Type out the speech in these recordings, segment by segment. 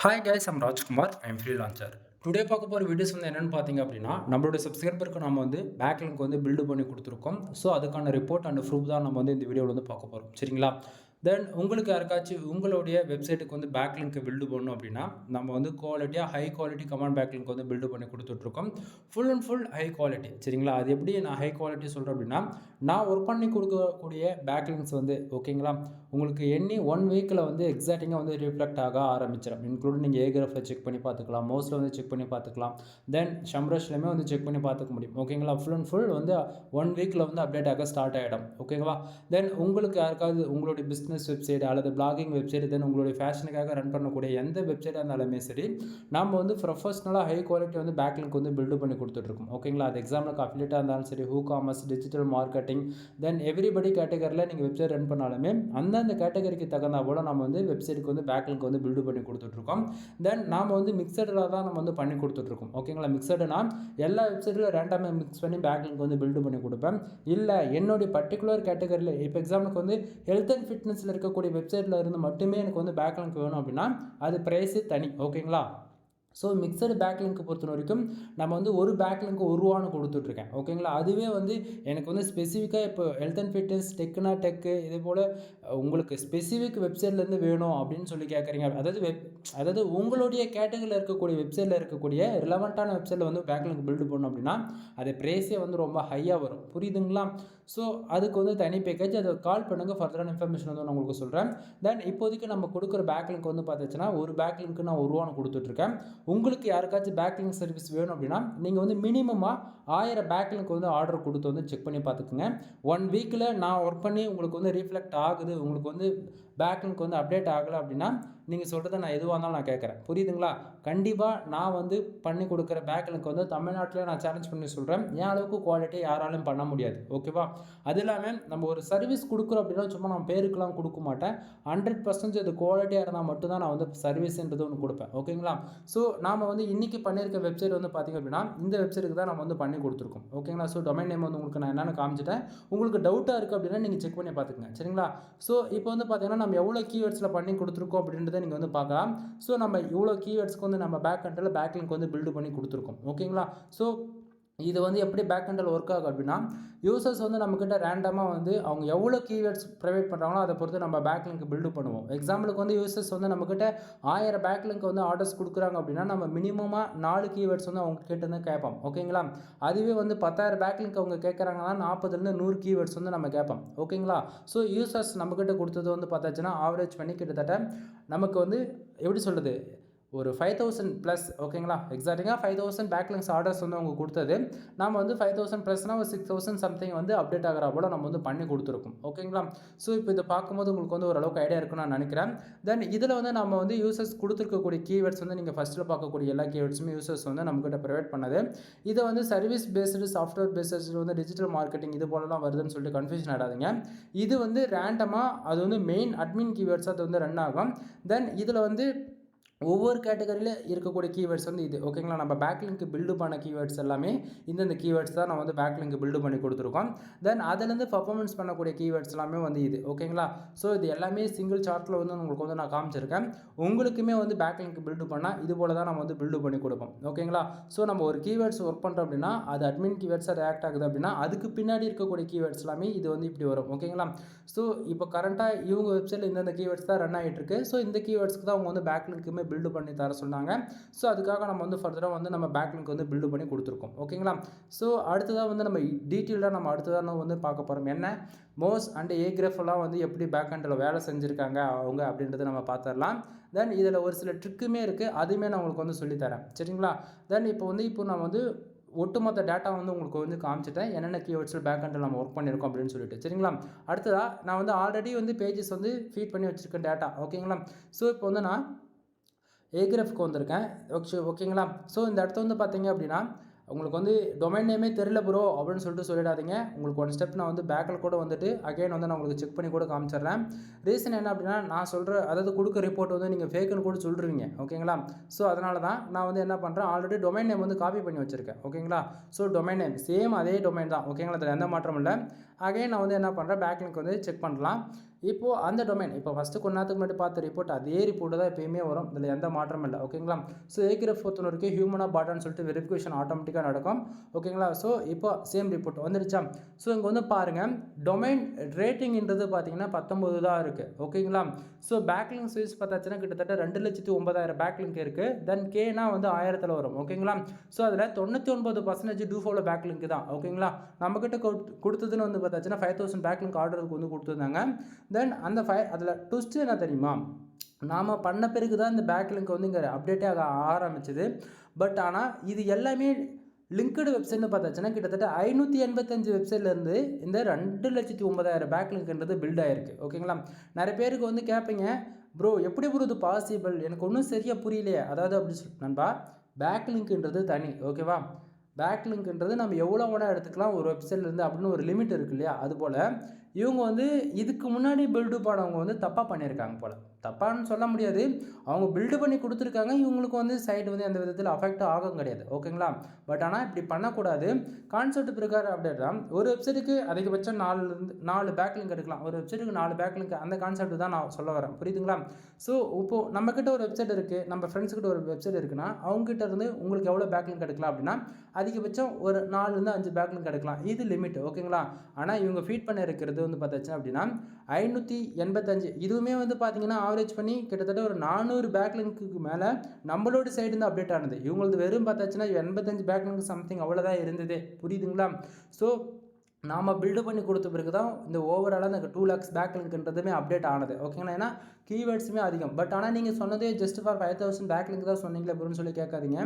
Hi guys I'm Rajkumar I'm freelancer. Today பார்க்க போகிற videos வந்து என்னென்னு பார்த்தீங்க அப்படின்னா, நம்மளோட சப்ஸ்கிரைபருக்கு நம்ம வந்து பேக் லிங்க் வந்து பில்டு பண்ணி கொடுத்துருக்கோம். ஸோ அதுக்கான ரிப்போர்ட் அண்ட் ப்ரூஃப் தான் நம்ம வந்து இந்த வீடியோவில் வந்து பார்க்க போகிறோம். சரிங்களா? தென் உங்களுக்கு யாருக்காச்சும் உங்களுடைய வெப்சைட்டுக்கு வந்து பேக் லிங்க் பில்டு பண்ணணும் அப்படின்னா, நம்ம வந்து குவாலிட்டியாக high quality command back link வந்து பில்டு பண்ணி கொடுத்துட்ருக்கோம். Full and full high quality. சரிங்களா? அது எப்படி நான் ஹை குவாலிட்டி சொல்கிறேன் அப்படின்னா, நான் ஒர்க் பண்ணி கொடுக்கக்கூடிய பேக் லிங்க்ஸ் வந்து ஓகேங்களா, உங்களுக்கு எண்ணி 1 வீக்கில் வந்து எக்ஸாக்டிங்காக வந்து ரிஃப்ளெக்ட் ஆக ஆரம்பிச்சிடும். இன்க்ளூட் நீங்கள் ஏகிராஃபில் செக் பண்ணி பார்த்துக்கலாம், மோஸ்ட்டில் வந்து செக் பண்ணி பார்த்துக்கலாம், தென் ஷம்ரஷ்லையுமே வந்து செக் பண்ணி பார்த்துக்க முடியும். ஓகேங்களா? ஃபுல் அண்ட் ஃபுல் வந்து 1 வீக்கில் வந்து அப்டேட் ஆக ஸ்டார்ட் ஆகிடும். ஓகேங்களா? தென் உங்களுக்கு யாருக்காவது உங்களுடைய பிஸ்னஸ் வெப்சைட் அல்லது பிளாகிங் வெப்சைட், தென் உங்களுடைய ஃபேஷனுக்காக ரன் பண்ணக்கூடிய எந்த வெப்சைட்டாக இருந்தாலுமே சரி, நம்ம வந்து ப்ரொஃபஷனலாக ஹை குவாலிட்டி வந்து பேக் லிங்க் வந்து பில்டு பண்ணி கொடுத்துட்ருக்கோம். ஓகேங்களா? அது எக்ஸாம்பிளுக்கு அஃபிலியேட்டாக இருந்தாலும் சரி, who commerce, digital marketing, then everybody கேட்டகரியில் நீங்கள் வெப்சைட் ரன் பண்ணாலுமே அந்தந்த கேட்டகரிக்கு தகுந்தா போல் நம்ம வந்து வெப்சைட்டுக்கு வந்து பேக் லிங்க் வந்து பில்டு பண்ணி கொடுத்துட்ருக்கோம். தென் நாம் வந்து மிக்சடில் தான் நம்ம வந்து பண்ணி கொடுத்துட்ருக்கோம். ஓகேங்களா? மிக்சடுனா எல்லா வெப்சைட்டில் ரேண்டமாக மிக்ஸ் பண்ணி பேக் லிங்க் வந்து பில்டு பண்ணி கொடுப்பேன். இல்லை என்னுடைய பர்டிகுலர் கேட்டகரியில் இப்போ எக்ஸாம்பிளுக்கு வந்து ஹெல்த் அண்ட் ஃபிட்னஸில் இருக்கக்கூடிய வெப்சைட்டில் இருந்து மட்டுமே எனக்கு வந்து பேக் லிங்க் வேணும் அப்படின்னா அது ப்ரைஸு தனி. ஓகேங்களா? ஸோ மிக்சடு பேக் லிங்க் பொறுத்த வரைக்கும் நம்ம வந்து ஒரு பேக் லிங்க் ரூபான்னு கொடுத்துட்ருக்கேன். ஓகேங்களா? அதுவே வந்து எனக்கு வந்து ஸ்பெசிஃபிக்காக இப்போ ஹெல்த் அண்ட் ஃபிட்னஸ், டெக்குனா டெக்கு, இதே போல் உங்களுக்கு ஸ்பெசிஃபிக் வெப்சைட்லேருந்து வேணும் அப்படின்னு சொல்லி கேட்குறீங்க. அதாவது உங்களுடைய கேட்டகரியில் இருக்கக்கூடிய வெப்சைட்டில் இருக்கக்கூடிய ரிலவெண்ட்டான வெப்சைட்டில் வந்து பேக் லிங்க் பில்டு பண்ணணும் அப்படின்னா அது ப்ரைஸே வந்து ரொம்ப ஹையாக வரும். புரியுதுங்களா? ஸோ அதுக்கு வந்து தனி பேக்கேஜ். அதை கால் பண்ணுங்கள், ஃபர்தரான இன்ஃபர்மேஷன் வந்து நான் உங்களுக்கு சொல்கிறேன். தென் இப்போதைக்கு நம்ம கொடுக்குற பேக் லிங்க் வந்து பார்த்துச்சுன்னா ஒரு பேக் லிங்க் நான் ரூபான்னு கொடுத்துட்ருக்கேன். உங்களுக்கு யாருக்காச்சும் பேக் லிங்க் சர்வீஸ் வேணும் அப்படின்னா நீங்கள் வந்து மினிமமாக 1000 பேக் லிங்க் வந்து ஆர்டர் கொடுத்து வந்து செக் பண்ணி பார்த்துக்குங்க. 1 வீக்கில் நான் ஒர்க் பண்ணி உங்களுக்கு வந்து ரீஃப்ளெக்ட் ஆகுது, உங்களுக்கு வந்து பேக் லிங்க் வந்து அப்டேட் ஆகலை அப்படின்னா நீங்கள் சொல்கிறத நான் எதுவாக இருந்தாலும் நான் கேட்குறேன். புரியுதுங்களா? கண்டிப்பாக நான் வந்து பண்ணி கொடுக்குற பேக் லிங்க் வந்து தமிழ்நாட்டில் நான் சேலஞ்ச் பண்ணி சொல்கிறேன், என் அளவுக்கு குவாலிட்டி யாராலும் பண்ண முடியாது. ஓகேவா? அது இல்லாமல் நம்ம ஒரு சர்வீஸ் கொடுக்குறோம் அப்படின்னா சும்மா நான் பேருக்கெலாம் கொடுக்க மாட்டேன். 100% அது குவாலிட்டியாக இருந்தால் மட்டும்தான் நான் வந்து சர்வீஸ்ன்றது ஒன்று கொடுப்பேன். ஓகேங்களா? ஸோ நாம் வந்து இன்றைக்கி பண்ணியிருக்க வெப்சைட் வந்து பார்த்திங்க அப்படின்னா இந்த வெப்சைட்டுக்கு தான் நம்ம வந்து பண்ணி கொடுத்துருக்கோம். ஓகேங்களா? ஸோ டொமைன் நேம் வந்து உங்களுக்கு நான் என்னென்னு காமிச்சிட்டேன். உங்களுக்கு டவுட்டாக இருக்குது அப்படின்னா நீங்கள் செக் பண்ணி பார்த்துக்கங்க. சரிங்களா? ஸோ இப்போ வந்து பார்த்திங்கன்னா நம்ம எவ்வளோ கீவேர்ட்ஸில் பண்ணி கொடுத்துருக்கோம் அப்படின்றத நீங்கள் வந்து பார்க்கலாம். ஸோ நம்ம இவ்வளோ கீவேர்ட்ஸ்க்கு வந்து நம்ம பேக் எண்டில் பேக் லிங்க் வந்து பில்டு பண்ணி கொடுத்துருக்கோம். ஓகேங்களா? ஸோ இது வந்து எப்படி பேக் எண்டில் ஒர்க் ஆகும் அப்படின்னா யூசர்ஸ் வந்து நம்மக்கிட்ட ரேண்டமாக வந்து அவங்க எவ்வளோ கீவேர்ட்ஸ் ப்ரொவைட் பண்ணுறாங்களோ அதை பொறுத்து நம்ம பேக் லிங்க் பில்டு பண்ணுவோம். எக்ஸாம்பிளுக்கு வந்து யூசர்ஸ் வந்து நம்மக்கிட்ட 1000 பேக் லிங்க் வந்து ஆர்டர்ஸ் கொடுக்குறாங்க அப்படின்னா நம்ம மினிமமாக 4 கீவேர்ட்ஸ் வந்து அவங்க கிட்ட இருந்து கேட்போம். ஓகேங்களா? அதுவே வந்து 10,000 பேக் லிங்க் அவங்க கேட்குறாங்கன்னா 40லேருந்து 100 கீவேர்ட்ஸ் வந்து நம்ம கேட்போம். ஓகேங்களா? ஸோ யூசர்ஸ் நம்மக்கிட்ட கொடுத்தது வந்து பார்த்தாச்சுன்னா ஆவரேஜ் பண்ணி கிட்டத்தட்ட நமக்கு வந்து எப்படி சொல்கிறது, ஒரு 5000 ப்ளஸ். ஓகேங்களா? எக்ஸாக்டாக 5000 பேக் லிங்க்ஸ் ஆர்டர்ஸ் வந்து அவங்க கொடுத்தது. நம்ம வந்து 5000 ப்ளஸ்னால் ஒரு 6000 சம்திங் வந்து அப்டேட் ஆகிற போல் நம்ம வந்து பண்ணி கொடுத்துருக்கோம். ஓகேங்களா? ஸோ இப்போ இதை பார்க்கும்போது உங்களுக்கு வந்து ஓரளவுக்கு ஐடியா இருக்குன்னு நான் நினைக்கிறேன். தென் இதில் வந்து நம்ம வந்து யூசர்ஸ் கொடுத்துருக்கக்கூடிய கீவேர்ட்ஸ் வந்து நீங்கள் ஃபஸ்ட்டில் பார்க்கக்கூடிய எல்லா கீவேர்ட்ஸுமே யூசர்ஸ் வந்து நம்மக்கிட்ட ப்ரொவைட் பண்ணது. இதை வந்து சர்வீஸ் பேஸ்டு, சாஃப்ட்வேர் பேஸ்டு வந்து டிஜிட்டல் மார்க்கெட்டிங் இது போலலாம் வருதுன்னு சொல்லிட்டு கன்ஃபியூஷன் ஆகாதீங்க. இது வந்து ரேண்டமாக அது வந்து மெயின் அட்மின் கீவேர்ட்ஸ் அது வந்து ரன் ஆகும். தென் இதில் வந்து ஒவ்வொரு கேட்டகரியில் இருக்கக்கூடிய கீவேர்ட்ஸ் வந்து இது. ஓகேங்களா? நம்ம பேக் லிங்க் பில்டு பண்ண கீவேர்ட்ஸ் எல்லாமே இந்தந்த கீவேர்ட்ஸ் தான் நான் வந்து பேக் லிங்க் பில்டு பண்ணி கொடுத்துருக்கோம். தென் அதுலேருந்து பர்ஃபார்மன்ஸ் பண்ணக்கூடிய கீவேர்ட்ஸ் எல்லாமே வந்து இது. ஓகேங்களா? ஸோ இது எல்லாமே சிங்கிள் சார்ட்டில் வந்து உங்களுக்கு வந்து நான் காமிச்சிருக்கேன். உங்களுக்குமே வந்து பேக் லிங்க் பில்டு பண்ணால் இது போல் தான் நம்ம வந்து பில்டு பண்ணி கொடுப்போம். ஓகேங்களா? ஸோ நம்ம ஒரு கீவேர்ட்ஸ் ஒர்க் பண்ணுறோம் அப்படின்னா அது அட்மின் கீவேர்ட்ஸாக ரியாக்ட் ஆகுது அப்படின்னா அதுக்கு பின்னாடி இருக்கக்கூடிய கீவேர்ட்ஸ் எல்லாமே இது வந்து இப்படி வரும். ஓகேங்களா? ஸோ இப்போ கரண்ட்டாக இவங்க வெப்சைட்டில் இந்தந்த கீவேர்ட்ஸ் தான் ரன் ஆகிட்டு இருக்கு. ஸோ இந்த கீவேர்ட்ஸ்க்கு தான் அவங்க வந்து பேக் லிங்க்குமே பில்டு பண்ணி தர சொன்னாங்க. ஸோ அதுக்காக நம்ம வந்து ஃபர்தராக வந்து நம்ம பேக் லிங்க் வந்து பில்டு பண்ணி கொடுத்துருக்கோம். ஓகேங்களா? ஸோ அடுத்ததாக வந்து நம்ம டீட்டெயிலாக நம்ம அடுத்ததாக வந்து பார்க்க போகிறோம். என்ன மோஸ் அண்ட் ஏகிராஃபெல்லாம் வந்து எப்படி பேக் எண்டில் வேலை செஞ்சுருக்காங்க அவங்க அப்படின்றத நம்ம பார்த்துடலாம். தென் இதில் ஒரு சில ட்ரிக்குமே இருக்குது, அதுவுமே நான் உங்களுக்கு வந்து சொல்லித்தரேன். சரிங்களா? தென் இப்போ நான் வந்து ஒட்டுமொத்த டேட்டா வந்து உங்களுக்கு வந்து காமிச்சிட்டேன், என்னென்ன கீவேர்ட்ஸில் பேக் எண்டில் நம்ம ஒர்க் பண்ணியிருக்கோம் அப்படின்னு சொல்லிட்டு. சரிங்களா? அடுத்ததாக நான் வந்து ஆல்ரெடி வந்து பேஜஸ் வந்து ஃபீட் பண்ணி வச்சுருக்கேன் டேட்டா. ஓகேங்களா? ஸோ இப்போ வந்து நான் ஏகிராஃப்க்கு வந்திருக்கேன். ஓகேங்களா? ஸோ இந்த இடத்த வந்து பார்த்தீங்க அப்படின்னா உங்களுக்கு வந்து டொமைன் நேமே தெரியல ப்ரோ அப்படின்னு சொல்லிட்டு சொல்லிடாதீங்க. உங்களுக்கு ஒன் ஸ்டெப் நான் வந்து பேக்கில் கூட வந்துட்டு அகைன் வந்து நான் உங்களுக்கு செக் பண்ணி கூட காமிச்சிடுறேன். ரீசன் என்ன அப்படின்னா நான் சொல்கிற அதாவது கொடுக்க ரிப்போர்ட் வந்து நீங்கள் ஃபேக்குன்னு கூட சொல்லிருவீங்க. ஓகேங்களா? ஸோ அதனால தான் நான் வந்து என்ன பண்ணுறேன், ஆல்ரெடி டொமைன் நேம் வந்து காப்பி பண்ணி வச்சுருக்கேன். ஓகேங்களா? ஸோ டொமைன் நேம் சேம் அதே டொமைன் தான். ஓகேங்களா? அதில் எந்த மாற்றமும் இல்லை. அகைன் நான் வந்து என்ன பண்ணுறேன், பேக்லிங்க் வந்து செக் பண்ணலாம். இப்போது அந்த டொமைன் இப்போ ஃபஸ்ட்டு கொஞ்ச நேரத்துக்கு முன்னாடி பார்த்த ரிப்போர்ட் அதே ரிப்போர்ட்டு தான் எப்பயுமே வரும், இதில் எந்த மாற்றமும் இல்லை. ஓகேங்களா. ஸோ ஏகிரஃப் பொறுத்த வரைக்கும் ஹியூமனாக பாட்டான்னு சொல்லிட்டு வெரிஃபிகேஷன் ஆட்டோமேட்டிக்காக நடக்கும். ஓகேங்களா. ஸோ இப்போ சேம் ரிப்போர்ட் வந்துடுச்சா. ஸோ இங்கே வந்து பாருங்கள், டொமைன் ரேட்டிங்ன்றது பார்த்தீங்கன்னா 19 தான் இருக்குது. ஓகேங்களா. ஸோ பேக்லிங்க் சர்வீஸ் பார்த்தாச்சுன்னா கிட்டத்தட்ட 2,09,000 பேக்லிங்க் இருக்குது. தென் கேனா வந்து 1000 வரும். ஓகேங்களா. ஸோ அதில் 99% டூஃபோல பேக்லிங்க் தான். ஓகேங்களா. நம்மக்கிட்ட கொடுத்ததுன்னு வந்து பார்த்தாச்சுன்னா 5,000 பேக்லிங்க் ஆர்டருக்கு வந்து கொடுத்துருந்தாங்க. தென் அந்த அதில் ட்விஸ்ட்டு என்ன தெரியுமா, நாம் பண்ண பிறகு தான் இந்த பேக்லிங்க் வந்து இங்கே அப்டேட்டே ஆக ஆரம்பிச்சிது. பட் ஆனால் இது எல்லாமே லிங்க்டு வெப்சைட்னு பார்த்தாச்சுன்னா கிட்டத்தட்ட 585 வெப்சைட்லேருந்து இந்த 2,09,000 பேக்லிங்க்ன்றது பில்ட் ஆகிருக்கு. ஓகேங்களா. நிறைய பேருக்கு வந்து கேட்பீங்க, ப்ரோ எப்படி ப்ரோ இது பாசிபிள், எனக்கு ஒன்றும் சரியாக புரியலையே. அதாவது அப்படி நண்பா, பேக்லிங்க்ன்றது தனி. ஓகேவா. பேக்லிங்க்ன்றது நம்ம எவ்வளோ வேணால் எடுத்துக்கலாம் ஒரு வெப்சைட்லேருந்து அப்படின்னு ஒரு லிமிட் இருக்குது இல்லையா. அதுபோல் இவங்க வந்து இதுக்கு முன்னாடி பில்டு பண்ணவங்க வந்து தப்பாக பண்ணியிருக்காங்க போல். தப்பான்னு சொல்ல முடியாது, அவங்க பில்டு பண்ணி கொடுத்துருக்காங்க. இவங்களுக்கு வந்து சைடு வந்து எந்த விதத்தில் அஃபெக்ட் ஆகும் கிடையாது. ஓகேங்களா. பட் ஆனால் இப்படி பண்ணக்கூடாது. கான்செப்ட் பிரகாரம் அப்டேட் தான். ஒரு வெப்சைட்டுக்கு அதிகபட்சம் 4 பேக்லிங்க் எடுக்கலாம். ஒரு வெப்சைட்டுக்கு 4 பேக்லிங்க், அந்த கான்செப்ட் தான் நான் சொல்ல வரேன். புரியுதுங்களா. ஸோ இப்போது நம்மக்கிட்ட ஒரு வெப்சைட் இருக்குது, நம்ம ஃப்ரெண்ட்ஸ்கிட்ட ஒரு வெப்சைட் இருக்குன்னா அவங்ககிட்ட இருந்து உங்களுக்கு எவ்வளோ பேக்லிங்க் எடுக்கலாம் அப்படின்னா அதிகபட்சம் ஒரு 4லேருந்து 5 பேக்லிங்க் எடுக்கலாம். இது லிமிட். ஓகேங்களா. ஆனால் இவங்க ஃபீட் பண்ண இருக்கிறது வந்து பார்த்தாச்சுன்னா அப்படின்னா 585. இதுவுமே வந்து பார்த்தீங்கன்னா ஆவரேஜ் பண்ணி கிட்டத்தட்ட ஒரு 400 பேக்லிங்க்கு மேலே நம்மளோட சைடு இருந்து அப்டேட் ஆனது. இவங்களது வெறும் பார்த்தாச்சுன்னா 85 பேக்லிங்க் சம்திங் அவ்வளோதான் இருந்தது. புரியுதுங்களா. ஸோ நாம் பில்டு பண்ணி கொடுத்த பிறகு தான் இந்த ஓவராலாக இந்த 2 lakhs பேக்லிங்க்ன்றதுமே அப்டேட் ஆனது. ஓகேங்களா. ஏன்னா கீவேர்ட்ஸுமே அதிகம். பட் ஆனால் நீங்கள் சொன்னதே ஜஸ்ட் ஃபார் 5,000 பேக்லிங்க் தான் சொன்னீங்களே அப்படின்னு சொல்லி கேட்காதீங்க.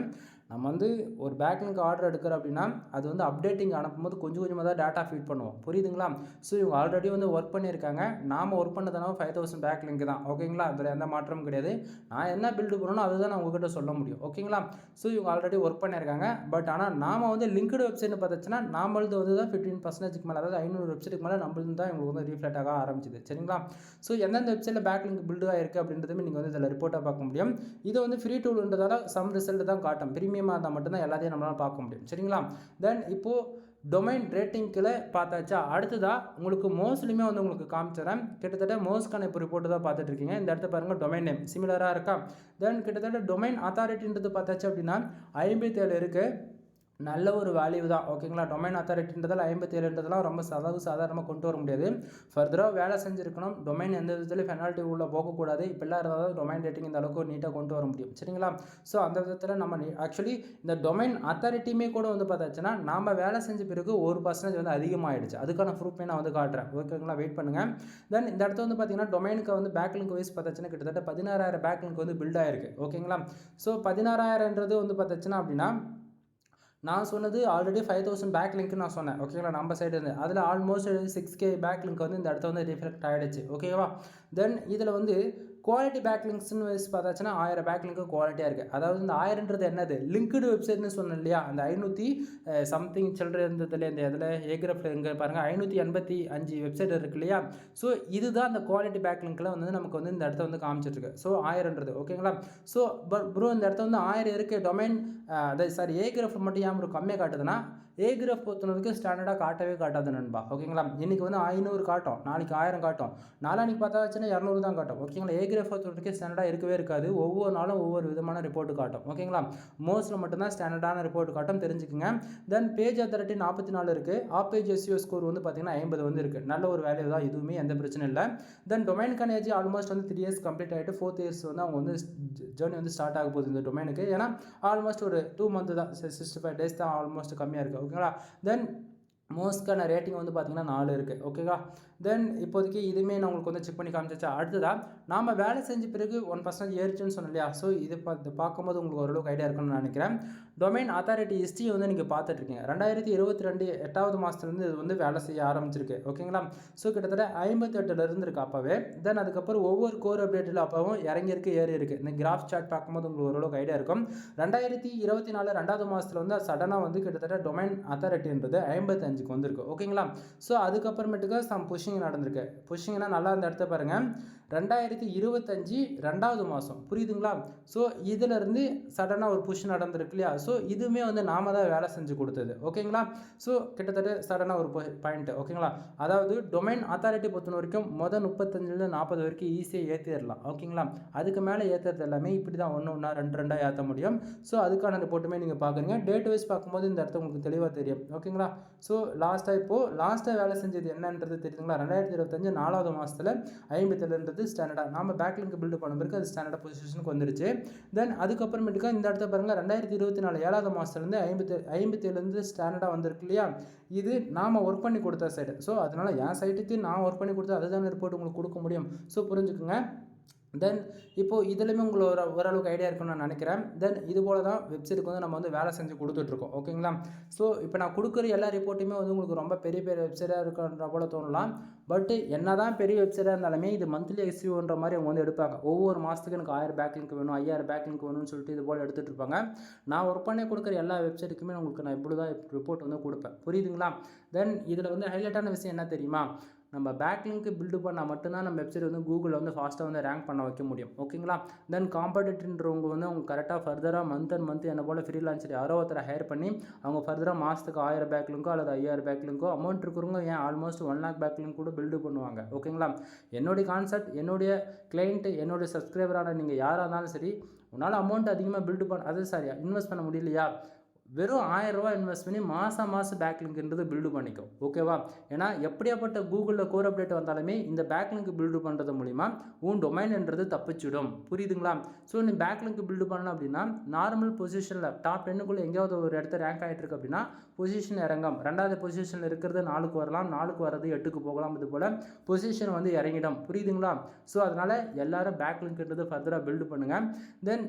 நம்ம வந்து ஒரு பேக்லிங்க் ஆர்டர் எடுக்கிறோம் அப்படின்னா அது வந்து அப்டேட்டிங் அனுப்பும்போது கொஞ்சம் கொஞ்சமாக தான் டேட்டா ஃபீட் பண்ணுவோம். புரியுதுங்களா. ஸோ இவங்க ஆல்ரெடி வந்து ஒர்க் பண்ணியிருக்காங்க. நாம் ஒர்க் பண்ணதுனால 5,000 பேக்லிங்க் தான். ஓகேங்களா. அதில் எந்த மாற்றமும் கிடையாது. நான் என்ன பில்டு பண்ணணும் அதுதான் நான் உங்ககிட்ட சொல்ல முடியும். ஓகேங்களா. ஸோ இவங்க ஆல்ரெடி ஒர்க் பண்ணியிருக்காங்க. பட் ஆனால் நாம் வந்து லிங்க்டு வெப்சைட்னு பார்த்துச்சுன்னா நாமளது வந்து தான் 15% மேலே, அதாவது 500 வெப்சைட்டுக்கு மேலே நம்மளுக்கு தான் இவங்களுக்கு வந்து ரீஃப்ளெக்ட் ஆக ஆரம்பிச்சிது. சரிங்களா. ஸோ எந்தெந்த வெப்சைட்டில் பேக்லிங்க் பில்டு ஆகிருக்கு அப்படின்றதுமே நீங்கள் வந்து இதில் ரிப்போர்ட்டாக பார்க்க முடியும். இது வந்து ஃப்ரீ டூல்ன்றதால சம் ரிசல்ட் தான் காட்டும். ப்ரீமியமாக இருந்தால் மட்டும்தான் எல்லாத்தையும் நம்மளால் பார்க்க முடியும். சரிங்களா. தென் இப்போது டொமைன் ரேட்டிங்கில் பார்த்தாச்சா. அடுத்ததாக உங்களுக்கு மோஸ்ட்லியுமே வந்து உங்களுக்கு காமிச்சிடறேன். கிட்டத்தட்ட மோஸ்ட்கான இப்போ ரிப்போர்ட்டு தான் பார்த்துட்டு இருக்கீங்க. இந்த இடத்த பாருங்கள், டொமைன் நேம் சிமிலராக இருக்கா. தென் கிட்டத்தட்ட டொமைன் அத்தாரிட்டின்றது பார்த்தாச்சு அப்படின்னா 57 இருக்குது. நல்ல ஒரு வேல்யூ தான். ஓகேங்களா. டொமைன் அத்தாரிட்டின்றதால் 57ன்றதெல்லாம் ரொம்ப சாதாரணமாக கொண்டு வர முடியாது. ஃபர்தராக வேலை செஞ்சுருக்கணும். டொமைன் எந்த விதத்துலையும் பெனால்ட்டி உள்ள போகக்கூடாது. இப்படிலாம் இருந்தால் டொமைன் ரேட்டிங் இந்த அளவுக்கு நீட்டாக கொண்டு வர முடியும். சரிங்களா. ஸோ அந்த விதத்தில் நம்ம ஆக்சுவலி இந்த டொமைன் அத்தாரிட்டியுமே கூட வந்து பார்த்தாச்சுன்னா நாம் வேலை செஞ்ச பிறகு 1% வந்து அதிகமாகிடுச்சு. அதுக்கான ப்ரூஃபே நான் வந்து காட்டுறேன். ஓகேங்களா. வெயிட் பண்ணுங்கள். தென் இந்த இடத்துல வந்து பார்த்தீங்கன்னா டொமைனுக்கு வந்து பேக்லிங்க் வைஸ் பார்த்தாச்சுன்னா கிட்டத்தட்ட 16,000 பேக்லிங்க் வந்து பில்ட் ஆகிருக்கு. ஓகேங்களா. ஸோ 16,000ன்றது வந்து பார்த்தாச்சுன்னா அப்படின்னா நான் சொன்னது ஆல்ரெடி 5,000 பேக்லிங்க்னு நான் சொன்னேன். ஓகேங்களா. நம்ம சைடு இருந்து அதில் ஆல்மோஸ்ட் 6K பேக்லிங்க் வந்து இந்த இடத்த வந்து ரிஃப்ளெக்ட் ஆகிடுச்சு. ஓகேவா. தென் இதில் வந்து குவாலிட்டி பேக்லிங்க்ஸ்னு வைஸ் பார்த்தாச்சுன்னா 1000 பேக்லிங்க்கு குவாலிட்டியாக இருக்குது. அதாவது இந்த 1000ன்றது என்னது, லிங்க்டு வெப்சைட்னு சொன்னேன் இல்லையா. அந்த 500 சம்திங் சில்லற இருந்ததுல இந்த இதில் ஏகிரஃபில் இங்கே பாருங்கள் 585 வெப்சைட் இருக்கு இல்லையா. ஸோ இதுதான் அந்த குவாலிட்டி பேக்லிங்க்கில் வந்து நமக்கு வந்து இந்த இடத்த வந்து காமிச்சிட்ருக்கு. ஸோ 1000ன்றது. ஓகேங்களா. ஸோ ப்ரோ இந்த இடத்த வந்து 1000 இருக்குது டொமைன் ஏகிரஃப் மட்டும் ஏன் ப்ரோ கம்மியாக காட்டுதுன்னா, ஏகிரஃப் பொறுத்தவரைக்கும் ஸ்டாண்டர்டாக காட்டவே காட்டாது நண்பா. ஓகேங்களா. இன்றைக்கி வந்து 500 காட்டும், நாளைக்கு 1000 காட்டும், நாளைக்கு பார்த்தாச்சுன்னா 200 தான் காட்டும். ஓகேங்களா. ஏகிரஃப் பொறுத்தவரைக்கும் ஸ்டாண்டர்டாக இருக்கவே இருக்காது. ஒவ்வொரு நாளும் ஒவ்வொரு விதமான ரிப்போர்ட்டு காட்டும். ஓகேங்களா. மோஸ்ட்டில் மட்டும்தான் ஸ்டாண்டர்டான ரிப்போர்ட் காட்டும், தெரிஞ்சுக்குங்க. தென் பேஜ் அத்தாரிட்டி 44 இருக்குது. ஆப் பேஜ் SEO ஸ்கோர் வந்து பார்த்திங்கன்னா 50 வந்து இருக்குது. நல்ல ஒரு வேல்யூ தான், இதுவுமே எந்த பிரச்சனை இல்லை. தென் டொமைனுக்கான ஏஜ் ஆல்மோஸ்ட் வந்து 3 இயர்ஸ் கம்ப்ளீட் ஆகிட்டு 4th இயர்ஸ் வந்து அவங்க வந்து ஜேர்னி வந்து ஸ்டார்ட் ஆக போகுது இந்த டொமைனுக்கு. ஏன்னா ஆல்மோஸ்ட் ஒரு 2 மந்த் தான், 65 டேஸ் தான் ஆல்மோஸ்ட் கம்மியாக இருக்குது. ஓகேங்களா. தென் மோஸ்ட்கான ரேட்டிங் வந்து பார்த்திங்கன்னா 4 இருக்குது. ஓகேவா. தென் இப்போதைக்கு இதுவுமே நான் உங்களுக்கு வந்து செக் பண்ணி காமிச்சிச்சா. அடுத்ததாக நாம் வேலை செஞ்ச பிறகு 1% ஏறிச்சுன்னு சொன்னோம் இல்லையா. ஸோ இது பார்க்கும்போது உங்களுக்கு ஓரளவுக்கு ஐடியா இருக்குன்னு நான் நினைக்கிறேன். டொமைன் அத்தாரிட்டி ஹிஸ்ட்ரியை வந்து நீங்கள் பார்த்துட்ருக்கீங்க. 2022 8வது மாதத்துலேருந்து இது வந்து வேலை செய்ய ஆரம்பிச்சிருக்கு. ஓகேங்களா. ஸோ கிட்டத்தட்ட 58 இருந்திருக்கு அப்போவே. தென் அதுக்கப்புறம் ஒவ்வொரு கோர் அப்டேட்டில் அப்போவும் இறங்கியிருக்கு, ஏறி இருக்குது. இந்த கிராஃப் சார்ட் பார்க்கும்போது உங்களுக்கு ஓரளவுக்கு ஐடியா இருக்கும். 2024 2வது மாதத்தில் வந்து சடனாக வந்து கிட்டத்தட்ட டொமைன் அத்தாரிட்டின்றது 55க்கு வந்திருக்கு. ஓகேங்களா. ஸோ அதுக்கப்புறமேட்டுக்கு சம் புஷிங் புஷ்ஷிங் நடந்திருக்கு. புஷ்ஷிங்னா நல்லா இந்த இடத்த பாருங்கள், 2025 2வது மாதம், புரியுதுங்களா? ஸோ இதிலேருந்து சடனாக ஒரு புஷ் நடந்திருக்கு இல்லையா? ஸோ இதுவுமே வந்து நாம தான் வேலை செஞ்சு கொடுத்தது, ஓகேங்களா? ஸோ கிட்டத்தட்ட சடனாக ஒரு பாயிண்ட்டு, ஓகேங்களா? அதாவது டொமைன் அத்தாரிட்டி பொறுத்த வரைக்கும் 35லேருந்து 40 வரைக்கும் ஈஸியாக ஏற்றிடலாம், ஓகேங்களா? அதுக்கு மேலே ஏற்றுறது எல்லாமே இப்படி தான் ஒன்று ஒன்றா 2 ஏற்ற முடியும். ஸோ அதுக்கான ரிப்போர்ட்டுமே நீங்கள் பார்க்குறீங்க. டேட் வைஸ் பார்க்கும்போது இந்த இடத்த உங்களுக்கு தெளிவாக தெரியும், ஓகேங்களா? ஸோ லாஸ்ட்டாக வேலை செஞ்சது என்னன்றது தெரியுதுங்களா? 2025 4வது மாதத்தில் 57ன்றது ஸ்டாண்டர்டாக நம்ம பேக்லிங்க் பில்டு பண்ண பிறகு அது ஸ்டாண்டர்டாக பொசிஷனுக்கு வந்துருச்சு. தென் அதுக்கப்புறமேட்டுக்கா இந்த இடத்த பாருங்கள், 2024 7வது மாதத்துலேருந்து 57லேருந்து ஸ்டாண்டர்டாக வந்திருக்கு இல்லையா? இது நாம் ஒர்க் பண்ணி கொடுத்த சைடு. ஸோ அதனால் என் சைட்டுக்கு நான் ஒர்க் பண்ணி கொடுத்தா அதுதான் ரிப்போர்ட் உங்களுக்கு கொடுக்க முடியும். ஸோ புரிஞ்சுக்குங்க. தென் இப்போது இதுலேயுமே உங்களுக்கு ஓரளவுக்கு ஐடியா இருக்குன்னு நான் நினைக்கிறேன். தென் இது போல் தான் வெப்சைட்டுக்கு வந்து நம்ம வந்து வேலை செஞ்சு கொடுத்துட்ருக்கோம், ஓகேங்களா? ஸோ இப்போ நான் கொடுக்குற எல்லா ரிப்போர்ட்டுமே வந்து உங்களுக்கு ரொம்ப பெரிய பெரிய வெப்சைட்டாக இருக்குன்ற போல் தோணலாம். பட்டு என்ன தான் பெரிய வெப்சைட்டாக இருந்தாலுமே இது மந்த்லி எஸ்யூன்ற மாதிரி அவங்க வந்து எடுப்பாங்க. ஒவ்வொரு மாதத்துக்கு எனக்கு 1000 பேக்லிங்க் வேணும், 5000 பேக்லிங்க் வேணும்னு சொல்லிட்டு இது போல் எடுத்துகிட்டு இருப்பாங்க. நான் ஒர்க் பண்ணி கொடுக்குற எல்லா வெப்சைட்டுக்குமே உங்களுக்கு நான் இப்படி தான் ரிப்போர்ட் வந்து கொடுப்பேன், புரியுதுங்களா? தென் இதில் வந்து ஹைலைட்டான விஷயம் என்ன தெரியுமா? நம்ம பேக்லிங்க் பில்டு பண்ணால் மட்டும்தான் நம்ம வெப்சைட் வந்து கூகுளில் வந்து ஃபாஸ்ட்டாக வந்து ரேங்க் பண்ண வைக்க முடியும், ஓகேங்களா? தென் காம்படிட்டர்ன்றவங்க வந்து அவங்க கரெக்டாக ஃபர்தராக மந்த் என்ன போல் ஃப்ரீலான்சர் யாரோ ஒருத்தரை ஹையர் பண்ணி அவங்க ஃபர்தராக மாதத்துக்கு 1000 பேக்லிங்கோ அல்லது 5000 பேக்லிங்கோ அமௌண்ட் இருக்கிறவங்க ஏன் ஆல்மோஸ்ட் 1 lakh பேக்லிங்க் கூட பில்டு பண்ணுவாங்க, ஓகேங்களா? என்னுடைய கான்செப்ட், என்னுடைய கிளைண்ட்டு, என்னுடைய சப்ஸ்கிரைபரான நீங்கள் யாராக இருந்தாலும் சரி, உன்னால் அமௌண்ட் அதிகமாக இன்வெஸ்ட் பண்ண முடியலையா? வெறும் 1000 ரூபா இன்வெஸ்ட் பண்ணி மாதம் பேக்லிங்க்ன்றது பில்டு பண்ணிக்கும், ஓகேவா? ஏன்னா எப்படியாப்பட்ட கூகுளில் கோர் அப்டேட் வந்தாலுமே இந்த பேக்லிங்க் பில்டு பண்ணுறது மூலிமா உன் டொமைன்ன்றது தப்பிச்சிடும், புரியுதுங்களா? ஸோ நீ பேக்லிங்க் பில்டு பண்ணணும் அப்படின்னா நார்மல் பொசிஷனில் டாப் 10க்குள்ளே எங்கேயாவது ஒரு இடத்த ரேங்க் ஆகிட்டு இருக்கு அப்படின்னா பொசிஷன் இறங்கும். 2வது பொசிஷனில் இருக்கிறது 4க்கு வரலாம், 4க்கு வர்றது 8க்கு போகலாம். இது போல் பொசிஷன் வந்து இறங்கிடும், புரியுதுங்களா? ஸோ அதனால் எல்லோரும் பேக்லிங்க்ன்றது ஃபர்தராக பில்டு பண்ணுங்கள். தென்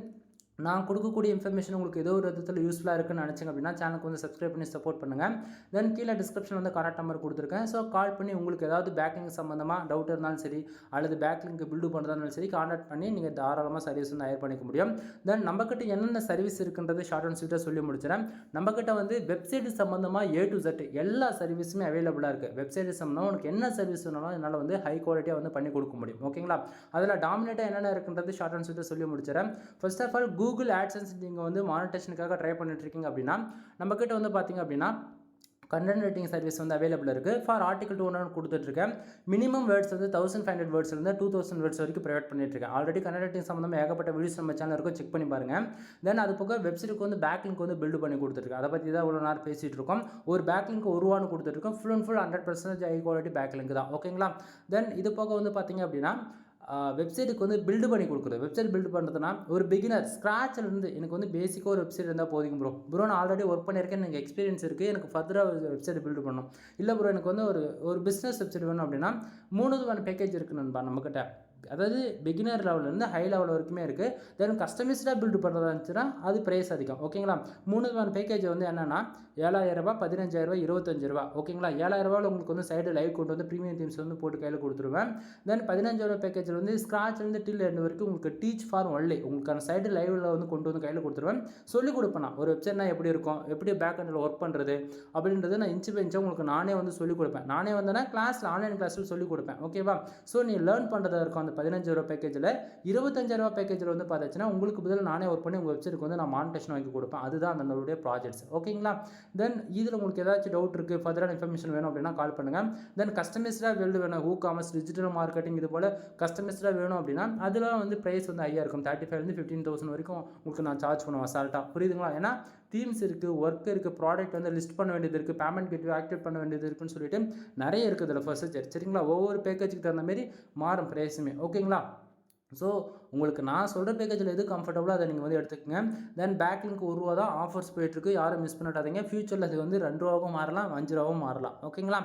நான் கொடுக்கக்கூடிய இன்ஃபர்மேஷன் உங்களுக்கு ஏதோ ஒரு விதத்தில் யூஸ்ஃபுல்லாக இருக்குன்னு நினச்சிங்க அப்படின்னா சேனலுக்கு வந்து சப்ஸ்கிரைப் பண்ணி சப்போர்ட் பண்ணுங்கள். தென் கீழே டிஸ்கிரிப்ஷன் வந்து கான்டாக்ட் நம்பர் கொடுத்துருக்கேன். ஸோ கால் பண்ணி உங்களுக்கு ஏதாவது பேக்லிங் சம்மந்தமாக டவுட் இருந்தாலும் சரி, அல்லது பேக்லிங்க் பில்டு பண்ணுறதாலும் சரி, கான்டாக்ட் பண்ணி நீங்கள் தாராளமாக சர்வீஸ் வந்து ஹையர் பண்ணிக்க முடியும். தென் நம்மக்கிட்ட என்னென்ன சர்வீஸ் இருக்குன்றது ஷார்ட் அண்ட் ஸ்வீட்டாக சொல்லி முடிச்சிடறேன். நம்மக்கிட்ட வந்து வெப்சைட் சம்மந்தமாக A to Z எல்லா சர்வீஸுமே அவைலபிளாக இருக்குது. வெப்சைட் சம்மந்தமாக உனக்கு என்ன சர்வீஸ் வேணாலும் என்னால் வந்து ஹை குவாலிட்டியாக வந்து பண்ணி கொடுக்க முடியும், ஓகேங்களா? அதில் டாமினேட்டாக என்னென்ன இருக்குன்றது ஷார்ட் அண்ட் ஸ்வீட்டாக சொல்லி முடிச்சிடறேன். First of all Google AdSense நீங்கள் வந்து மானிட்டேஷனுக்காக ட்ரை பண்ணிட்டு இருக்கீங்க அப்படின்னா நம்மக்கிட்ட வந்து பார்த்தீங்க அப்படின்னா கண்டென்ட் ரைட்டிங் சர்வீஸ் வந்து அவைலபிள் இருக்குது. ஃபார் ஆர்டிகல் 200 கொடுத்துட்ருக்கேன். மினிமம் வேர்ட்ஸ் வந்து 1500 வேர்ட்ஸ்லேருந்து 2000 வேர்ட்ஸ் வரைக்கும் ப்ரொவைட் பண்ணிட்டுருக்கேன். ஆல்ரெடி கண்டென்ட் ரைட்டிங் சம்மந்தமாக ஏகப்பட்ட வீடியோஸ் நம்ம சேனல் இருக்கும், செக் பண்ணி பாருங்கள். தென் அது போக வெப்சைட்டுக்கு வந்து பேக்லிங்க் வந்து பில்டு பண்ணி கொடுத்துருக்கேன். அதை பற்றி தான் இவ்வளோ நேரம் பேசிகிட்டு இருக்கோம். ஒரு பேக்லிங்க் ₹1 கொடுத்துருக்கோம். Full and full 100% high quality backlink தான், ஓகேங்களா? தென் இது போக வந்து பார்த்தீங்க அப்படின்னா வெப்சைட்டுக்கு வந்து பில்டு பண்ணி கொடுக்குறது. வெப்சைட் பில்டு பண்ணுறதுனா ஒரு பிகினர் ஸ்க்ராட்சிலேருந்து எனக்கு வந்து பேசிக்காக ஒரு வெப்சைட் இருந்தால் போதும் ப்ரோ நான் ஆல்ரெடி ஒர்க் பண்ணியிருக்கேன், எனக்கு எக்ஸ்பீரியன்ஸ் இருக்குது, எனக்கு ஃபர்தராக வெப்சைட் பில்டு பண்ணணும். இல்லை ப்ரோ எனக்கு வந்து ஒரு பிஸ்னஸ் வெப்சைட் வேணும் அப்படின்னா 3 விதமான பேக்கேஜ் இருக்குது நண்பா நம்மக்கிட்ட. அதாவது பிகினர் லெவலேருந்து ஹை லெவல் வரைக்குமே இருக்குது. தென் கஸ்டமைஸ்டாக பில்டு பண்ணுறதா இருந்துச்சுன்னா அது ப்ரைஸ் அதிகம், ஓகேங்களா? 3 விதமான பேக்கேஜ் வந்து என்னென்னா 7000 ரூபா, 15000 ரூபா, 25000 ரூபா, ஓகேங்களா? 7000 ரூபாவில் உங்களுக்கு வந்து சைடு லைவ் கொண்டு வந்து ப்ரீமியம் தீம்ஸ் வந்து போட்டு கையில் கொடுத்துருவேன். தென் 15000 ரூபா பேக்கேஜில் வந்து ஸ்க்ராட்ச்லேருந்து டில் எண்ட் வரைக்கும் உங்களுக்கு டீச் ஃபார் ஒன்லி உங்களுக்கான சைடு லைவில் வந்து கொண்டு வந்து கையில் கொடுத்துருவேன். சொல்லிக் கொடுப்பேன். நான் ஒரு வெப்சைட்னா எப்படி இருக்கும், எப்படி பேக் எண்டில் ஒர்க் பண்ணுறது அப்படின்றது நான் இன்ச்சு பை இன்ச்சாக உங்களுக்கு நானே வந்து சொல்லிக் கொடுப்பேன். நானே வந்தேன்னா கிளாஸில் ஆன்லைன் கிளாஸில் சொல்லிக் கொடுப்பேன், ஓகேவா? ஸோ நீ லேர்ன் பண்ணுறதா இருக்கும். அந்த 15000 ரூபா பேக்கேஜில் 25000 ரூபா பேக்கேஜில் வந்து பார்த்தாச்சுன்னா உங்களுக்கு பதில் நானே ஒர்க் பண்ணி உங்கள் வெப்சைட்டுக்கு வந்து நான் மானிட்டேஷன் வாங்கி கொடுப்பேன். அதுதான் நம்மளுடைய ப்ராஜெக்ட்ஸ், ஓகேங்களா? தென் இதில் உங்களுக்கு ஏதாச்சும் டவுட் இருக்குது, ஃபர்தரான இன்ஃபர்மேஷன் வேணும் அப்படின்னா கால் பண்ணுங்கள். தென் கஸ்டமைஸ்டாக பில்டு வேணும், காமர்ஸ், டிஜிட்டல் மார்க்கெட்டிங் இது போல் கஸ்டமைஸ்டாக வேணும் அப்படின்னா அதெல்லாம் வந்து ப்ரைஸ் வந்து ஹையாக இருக்கும். 35,000 15,000 வரைக்கும் உங்களுக்கு நான் சார்ஜ் பண்ணுவேன் அசால்ட்டாக, புரியுதுங்களா? ஏன்னா தீம்ஸ் இருக்குது, ஒர்க் இருக்குது, ப்ராடக்ட் வந்து லிஸ்ட் பண்ண வேண்டியது இருக்குது, பேமெண்ட் கேட்வே ஆக்டிவேட் பண்ண வேண்டியது இருக்குன்னு சொல்லிட்டு நிறைய இருக்குது இதில் ப்ரொசீஜர், சரிங்களா? ஒவ்வொரு பேக்கேஜுக்கு தகுந்த மாதிரி மாறும் ப்ரைஸுமே, ஓகேங்களா? ஸோ உங்களுக்கு நான் சொல்கிற பேக்கேஜில் எது கம்ஃபர்டபுளோ அதை நீங்கள் வந்து எடுத்துக்கங்க. தென் பேக்லிங்க் ₹1 தான் ஆஃபர்ஸ் போயிட்டுருக்கு, யாரும் மிஸ் பண்ணிடாதீங்க. ஃபியூச்சரில் அது வந்து ₹2 மாறலாம், ₹5 மாறலாம், ஓகேங்களா?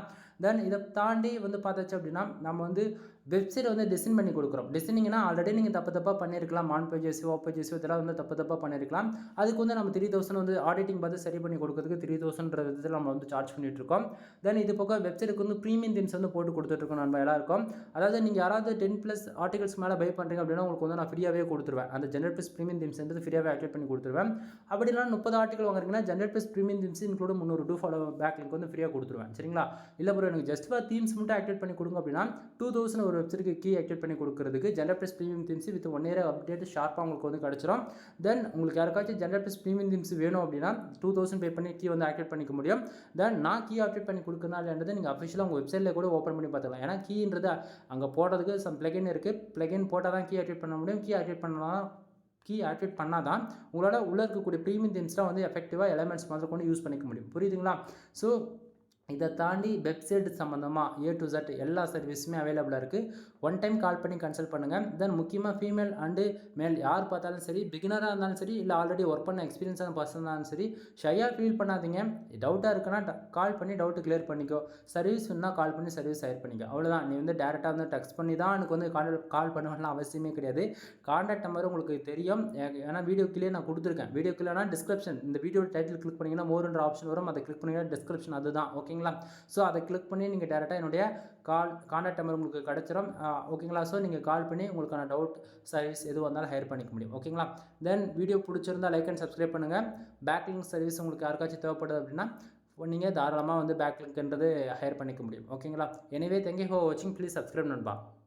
தென் இதை தாண்டி வந்து பார்த்தாச்சு அப்படின்னா நம்ம வந்து வெப்சைட் வந்து டிசைன் பண்ணி கொடுக்குறோம். டிசைனிங்னா ஆல்ரெடி நீங்கள் தப்பாக பண்ணியிருக்கலாம், ஆன் பேஜஸோ ஆஃப் பேஜஸோ இதெல்லாம் வந்து தப்பாக பண்ணியிருக்கலாம். அதுக்கு வந்து நம்ம 3000 வந்து ஆடிட்டிங் பார்த்து சரி பண்ணி கொடுக்கறதுக்கு 3000ன்ற விதத்தில் நம்ம வந்து சார்ஜ் பண்ணிகிட்ருக்கோம். தென் இது போக வெப்சைட்டுக்கு வந்து ப்ரீமியம் தீம்ஸ் வந்து போட்டு கொடுத்துட்ருக்கோம் நம்ம எல்லாருக்கும். அதாவது நீங்கள் யாராவது 10+ ஆர்டிகல்ஸ் மேலே பை பண்ணுறீங்க அப்படின்னா உங்களுக்கு வந்து நான் ஃப்ரீயாகவே கொடுத்துருவேன். அந்த ஜெனரேட் ப்ரீமியம் தீம்ஸ்ன்றது ஃப்ரீயாகவே ஆக்டிவேட் பண்ணி கொடுத்துருவேன். அப்படி இல்லைனா 30 ஆர்டிகல் வாங்குறீங்கன்னா generate premium themes include $300 follow backlink வந்து ஃப்ரீயாக கொடுத்துருவேன், சரிங்களா? இல்லை ப்ரோ ப்ரோ எனக்கு ஜஸ்ட் ஃபார் தீம்ஸ் மட்டும் ஆக்டிவேட் பண்ணி கொடுங்க அப்படின்னா 2000 ஒரு வெப்சைட்டுக்கு கீ ஆக்டிவேட் பண்ணி கொடுக்குறதுக்கு general plus premium themes with 1 year update ஷார்ப்பாக உங்களுக்கு வந்து கிடச்சிரும். தென் உங்களுக்கு யாருக்காச்சும் ஜென்ரல் ப்ளஸ் ப்ரீமியம் தீம்ஸ் வேணும் அப்படின்னா 2000 பே பண்ணி கீ வந்து ஆக்டிவேட் பண்ணிக்க முடியும். தென் நான் கீ ஆக்டிவேட் பண்ணி கொடுக்கறனாலன்றது நீங்கள் அஃபிஷியலாக உங்கள் வெப்சைட்டில் கூட ஓப்பன் பண்ணி பார்த்துக்கலாம். ஏன்னா கீன்றது அங்கே போடுறதுக்கு சம் பிளகின் இருக்குது. பிளகின் போட்டால் தான் கீ ஆக்டிவேட் பண்ண முடியும். கீ ஆக்டிவேட் பண்ணால் தான் உங்களோட உள்ளே இருக்கக்கூடிய ப்ரீமியம் தீம்ஸ்லாம் வந்து எஃபெக்டிவாக எலமெண்ட்ஸ் மாதிரி கொண்டு யூஸ் பண்ணிக்க முடியும். புரியுதுங்களா? ஸோ இதை தாண்டி வெப்சைட் சம்மந்தமாக A to Z எல்லா சர்வீஸுமே அவைலபிளாக இருக்குது. ஒன் டைம் கால் பண்ணி கன்சல்ட் பண்ணுங்கள். தென் முக்கியமாக ஃபீமேல் அண்டு மேல் யார் பார்த்தாலும் சரி, பிகினராக இருந்தாலும் சரி, இல்லை ஆல்ரெடி ஒர்க் பண்ண எக்ஸ்பீரியன்ஸான பர்சன் இருந்தாலும் சரி, ஷையாக ஃபீல் பண்ணாதீங்க. டவுட்டாக இருக்குன்னா கால் பண்ணி டவுட்டு கிளியர் பண்ணிக்கோ. சர்வீஸ் வேணுன்னா கால் பண்ணி சர்வீஸ் ஹையர் பண்ணிக்கோ. அவ்வளோதான். நீ வந்து டேரெக்டாக வந்து டெக்ஸ்ட் பண்ணி தான் எனக்கு வந்து கால் பண்ணுவேன்னா அவசியமே கிடையாது. கான்டாக்ட் நம்பர் உங்களுக்கு தெரியும். ஏன்னா வீடியோ கீழே நான் கொடுத்துருக்கேன். வீடியோ கீழேனா டிஸ்கிரிப்ஷன், இந்த வீடியோ டைட்டில் கிளிக் பண்ணிங்கன்னா மோர்ன்ற ஆப்ஷன் வரும். அதை கிளிக் பண்ணிங்கன்னா டிஸ்கிரிப்ஷன் அதுதான். ஓகேங்களா? ஸோ அதை கிளிக் பண்ணி நீங்கள் டேரெக்டாக என்னுடைய கான்டாக்ட் நம்பர் உங்களுக்கு கிடச்சிரும். ஓகேங்களா? ஸோ நீங்கள் கால் பண்ணி உங்களுக்கான டவுட் சர்வீஸ் எது வந்தாலும் ஹையர் பண்ணிக்க முடியும். ஓகேங்களா? தென் வீடியோ பிடிச்சிருந்தால் லைக் அண்ட் சப்ஸ்கிரைப் பண்ணுங்கள். பேக்லிங்க் சர்வீஸ் உங்களுக்கு யாருக்காச்சும் தேவைப்படுது அப்படின்னா நீங்கள் தாராளமாக வந்து பேக்லிங்க்ன்றது ஹையர் பண்ணிக்க முடியும். ஓகேங்களா? எனிவே தேங்க்யூ ஃபார் வாட்சிங். ப்ளீஸ் சப்ஸ்கிரைப் நண்பா.